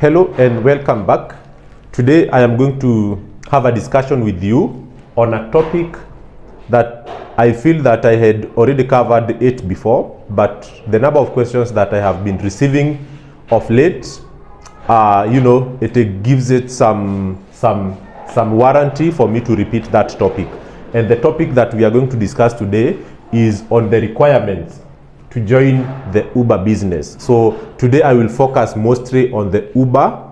Hello and welcome back. Today I am going to have a discussion with you on a topic that I feel that I had already covered it before, but the number of questions that I have been receiving of late, it gives it some warranty for me to repeat that topic. And the topic that we are going to discuss today is on the requirements to join the Uber business. So today I will focus mostly on the Uber.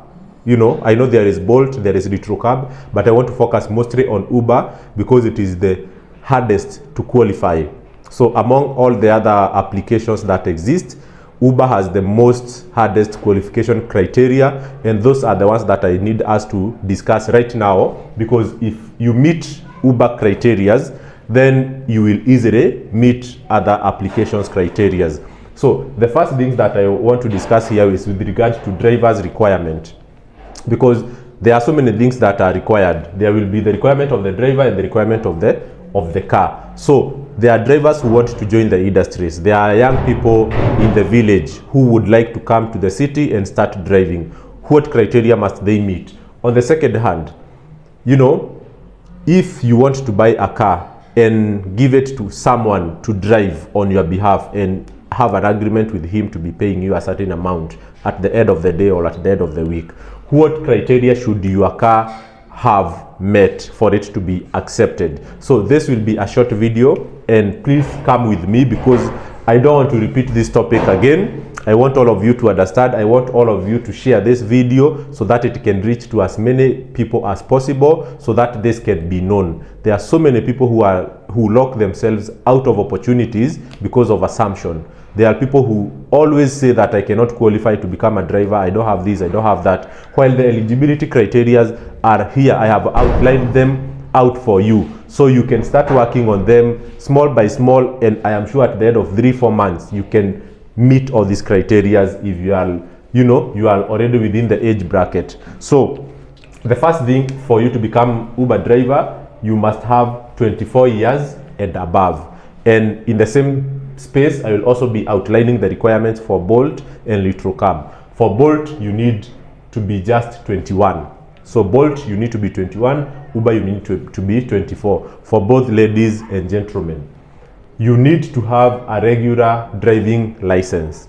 I know there is Bolt, there is Retrocab, but I want to focus mostly on Uber because it is the hardest to qualify. So among all the other applications that exist, Uber has the most hardest qualification criteria, and those are the ones that I need us to discuss right now, because if you meet Uber criterias, then you will easily meet other applications criterias. So the first thing that I want to discuss here is with regard to driver's requirement, because there are so many things that are required. There will be the requirement of the driver and the requirement of the car. So there are drivers who want to join the industries. There are young people in the village who would like to come to the city and start driving. What criteria must they meet? On the second hand, if you want to buy a car and give it to someone to drive on your behalf and have an agreement with him to be paying you a certain amount at the end of the day or at the end of the week, what criteria should your car have met for it to be accepted? So this will be a short video, and please come with me because I don't want to repeat this topic again. I want all of you to understand. I want all of you to share this video so that it can reach to as many people as possible, so that this can be known. There are so many people who lock themselves out of opportunities because of assumption. There are people who always say that I cannot qualify to become a driver, I don't have this, I don't have that, while the eligibility criteria are here. I have outlined them out for you, so you can start working on them small by small, and I am sure at the end of 3-4 months you can meet all these criteria if you are already within the age bracket. So the first thing for you to become Uber driver, you must have 24 years and above. And in the same space, I will also be outlining the requirements for Bolt and Retrocab. For Bolt, you need to be just 21. So Bolt, you need to be 21. Uber, you need to be 24. For both ladies and gentlemen, you need to have a regular driving license.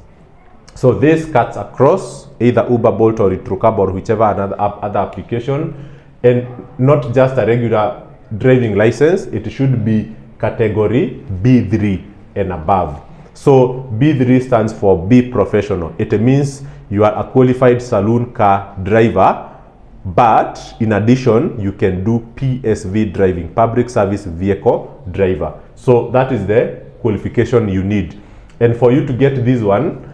So this cuts across either Uber, Bolt, or Retrocab, or whichever other application, and not just a regular driving license. It should be category B3 and above. So B3 stands for B professional. It means you are a qualified saloon car driver, but in addition you can do PSV driving, public service vehicle driver. So that is the qualification you need. And for you to get this one,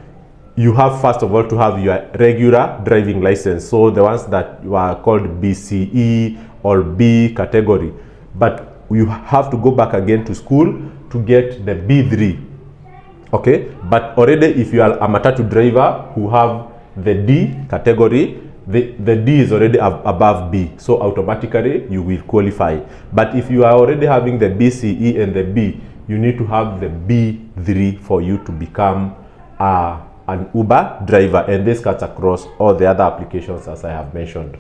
you have first of all to have your regular driving license. So the ones that are called BCE or B category. But you have to go back again to school to get the B3. Okay? But already if you are a Matatu driver who have the D category, the D is already above B, so automatically you will qualify. But if you are already having the BCE and the B, you need to have the B3 for you to become an Uber driver, and this cuts across all the other applications as I have mentioned.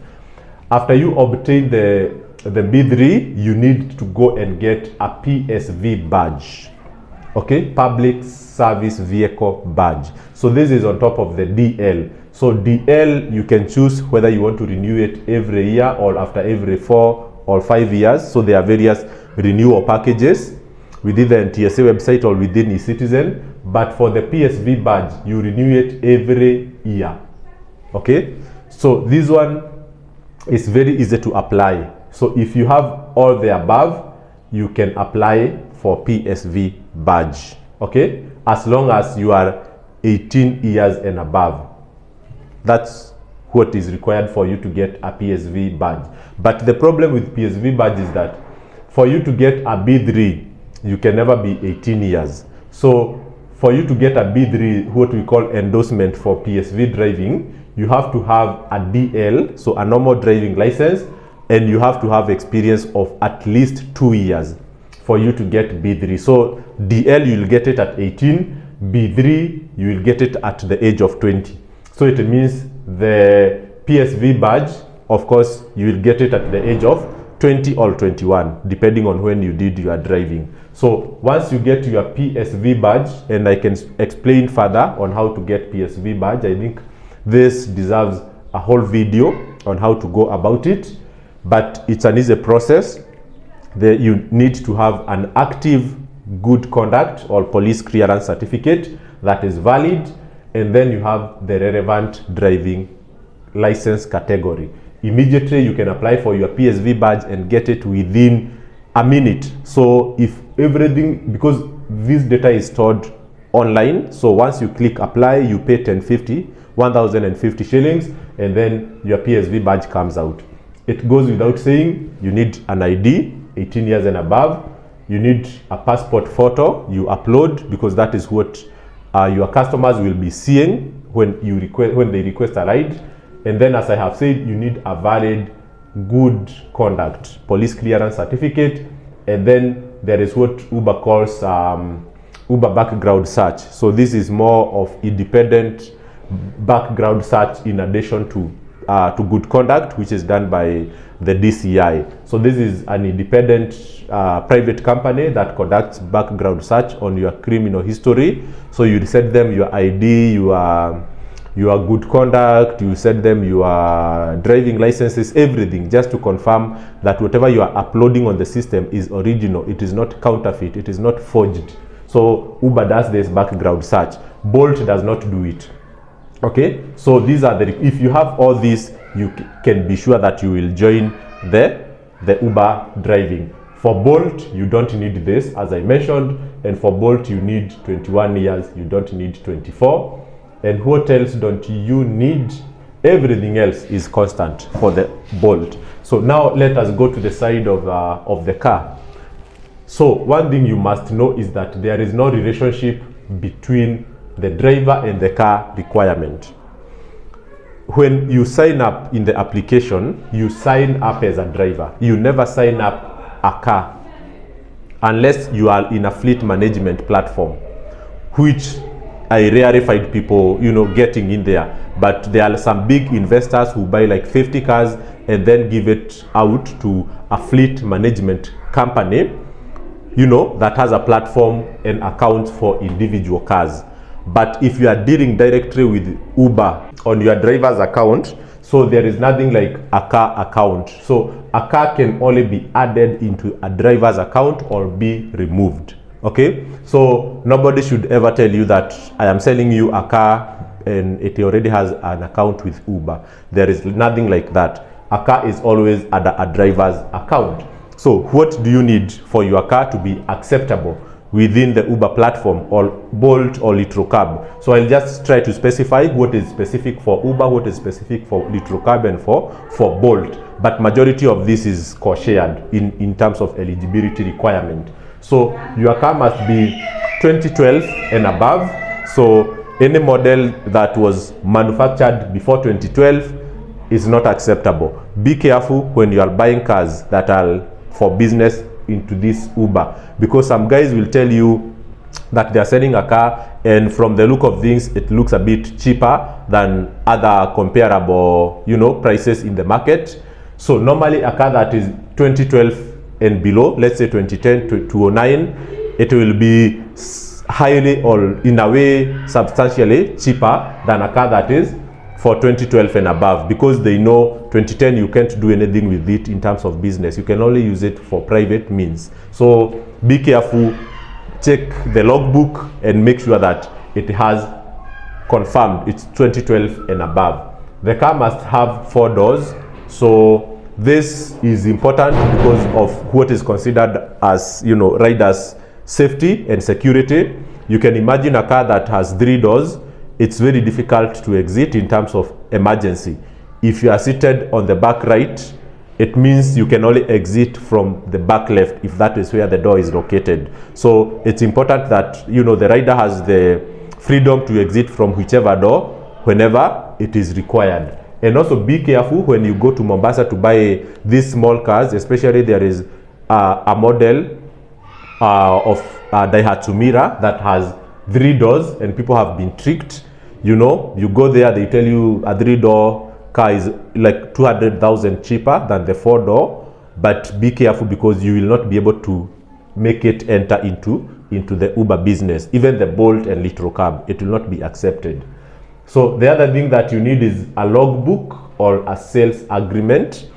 After you obtain the B3, you need to go and get a PSV badge. Okay, public service vehicle badge. So this is on top of the DL. So DL, you can choose whether you want to renew it every year or after every 4 or 5 years. So there are various renewal packages within the NTSA website or within eCitizen. But for the PSV badge, you renew it every year. Okay, so this one is very easy to apply. So if you have all the above, you can apply for PSV badge. Okay, as long as you are 18 years and above. That's what is required for you to get a PSV badge. But the problem with PSV badge is that for you to get a B3, you can never be 18 years. So for you to get a B3, what we call endorsement for PSV driving, you have to have a DL, so a normal driving license, and you have to have experience of at least 2 years for you to get B3. So DL, you'll get it at 18, B3, you will get it at the age of 20. So it means the PSV badge, of course, you will get it at the age of 20 or 21, depending on when you did your driving. So once you get your PSV badge, and I can explain further on how to get PSV badge, I think this deserves a whole video on how to go about it, but it's an easy process. You need to have an active good conduct or police clearance certificate that is valid, and then you have the relevant driving license category. Immediately you can apply for your PSV badge and get it within a minute. So if everything, because this data is stored online, so once you click apply, you pay 1,050 shillings, and then your PSV badge comes out. It goes without saying, you need an ID, 18 years and above. You need a passport photo you upload, because that is what your customers will be seeing when they request a ride. And then, as I have said, you need a valid good conduct police clearance certificate. And then there is what Uber calls Uber background search. So this is more of independent background search in addition to good conduct, which is done by the DCI. So this is an independent private company that conducts background search on your criminal history. So you set them your ID, your good conduct, you set them your driving licenses, everything, just to confirm that whatever you are uploading on the system is original, it is not counterfeit, it is not forged. So Uber does this background search. Bolt does not do it. Okay, so these are if you have all these, you can be sure that you will join the Uber driving. For Bolt, you don't need this, as I mentioned, and for Bolt you need 21 years, you don't need 24. And what else don't you need? Everything else is constant for the Bolt. So now let us go to the side of the car. So one thing you must know is that there is no relationship between the driver and the car requirement. When you sign up in the application, you sign up as a driver. You never sign up a car unless you are in a fleet management platform, which I rarely find people, getting in there. But there are some big investors who buy like 50 cars and then give it out to a fleet management company, that has a platform and accounts for individual cars. But if you are dealing directly with Uber on your driver's account, so there is nothing like a car account. So a car can only be added into a driver's account or be removed. Okay, so nobody should ever tell you that I am selling you a car and it already has an account with Uber. There is nothing like that. A car is always a driver's account. So what do you need for your car to be acceptable within the Uber platform or Bolt or Litrocab? So I'll just try to specify what is specific for Uber, what is specific for Litrocab and for Bolt. But majority of this is co-shared in terms of eligibility requirement. So your car must be 2012 and above. So any model that was manufactured before 2012 is not acceptable. Be careful when you are buying cars that are for business into this Uber, because some guys will tell you that they are selling a car and from the look of things it looks a bit cheaper than other comparable prices in the market. So normally a car that is 2012 and below, let's say 2010 to 2009, it will be highly or in a way substantially cheaper than a car that is for 2012 and above, because they know 2010 you can't do anything with it in terms of business. You can only use it for private means. So be careful, check the logbook and make sure that it has confirmed it's 2012 and above. The car must have 4 doors. So this is important because of what is considered as riders' safety and security. You can imagine a car that has 3 doors. It's very difficult to exit in terms of emergency. If you are seated on the back right, it means you can only exit from the back left if that is where the door is located. So it's important that the rider has the freedom to exit from whichever door whenever it is required. And also be careful when you go to Mombasa to buy these small cars, especially there is a model of Daihatsu Mira that has 3 doors and people have been tricked. You go there, they tell you a 3-door car is like 200,000 cheaper than the 4-door, but be careful because you will not be able to make it enter into the Uber business. Even the Bolt and Little Cab, it will not be accepted. So the other thing that you need is a logbook or a sales agreement.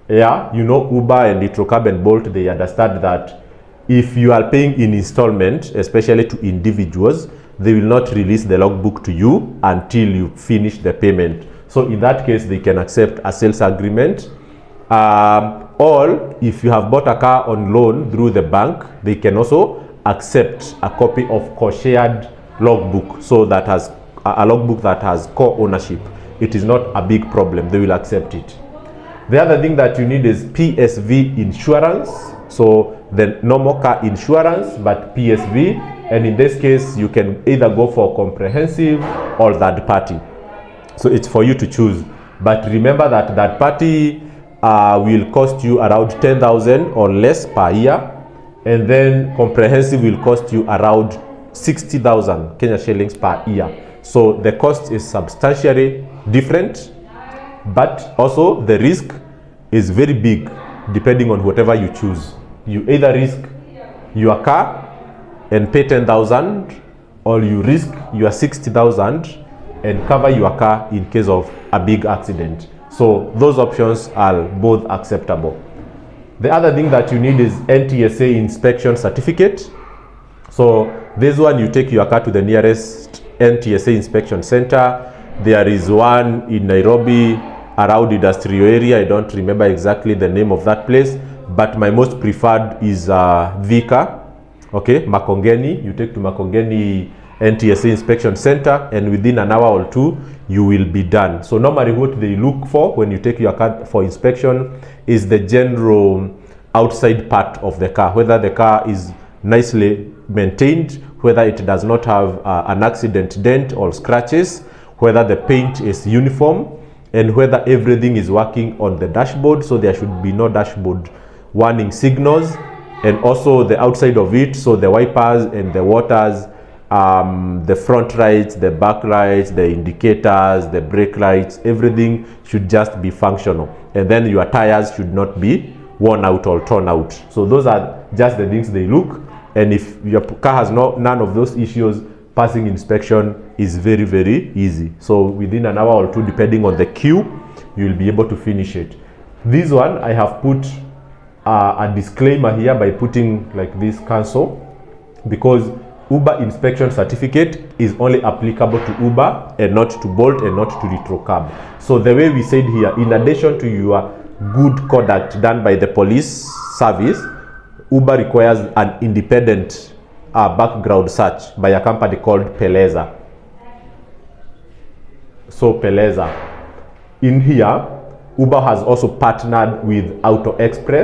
Yeah, you know, Uber and Little Cab and Bolt, they understand that if you are paying in installment, especially to individuals, they will not release the logbook to you until you finish the payment. So in that case, they can accept a sales agreement. Or if you have bought a car on loan through the bank, they can also accept a copy of co-shared logbook. So that has a logbook that has co-ownership. It is not a big problem. They will accept it. The other thing that you need is PSV insurance. So the normal car insurance, but PSV. And in this case, you can either go for comprehensive or third party. So it's for you to choose. But remember that third party will cost you around 10,000 or less per year. And then comprehensive will cost you around 60,000 Kenya shillings per year. So the cost is substantially different, but also the risk is very big depending on whatever you choose. You either risk your car and pay 10,000, or you risk your 60,000 and cover your car in case of a big accident. So those options are both acceptable. The other thing that you need is NTSA inspection certificate. So this one, you take your car to the nearest NTSA inspection center. There is one in Nairobi around industrial area. I don't remember exactly the name of that place, but my most preferred is Thika. Okay, Makongeni. You take to Makongeni NTSA inspection center, and within an hour or two you will be done. So normally what they look for when you take your car for inspection is the general outside part of the car, whether the car is nicely maintained, whether it does not have an accident dent or scratches, whether the paint is uniform, and whether everything is working on the dashboard. So there should be no dashboard warning signals, and also the outside of it, so the wipers and the waters, the front lights, the back lights, the indicators, the brake lights, everything should just be functional. And then your tires should not be worn out or torn out. So those are just the things they look. And if your car has none of those issues, passing inspection is very, very easy. So within an hour or two, depending on the queue, you will be able to finish it. This one, I have put a disclaimer here by putting like this cancel, because Uber inspection certificate is only applicable to Uber and not to Bolt and not to Little Cab. So the way we said here, in addition to your good conduct done by the police service, Uber requires an independent background search by a company called Peleza. So Peleza. In here, Uber has also partnered with Auto Express.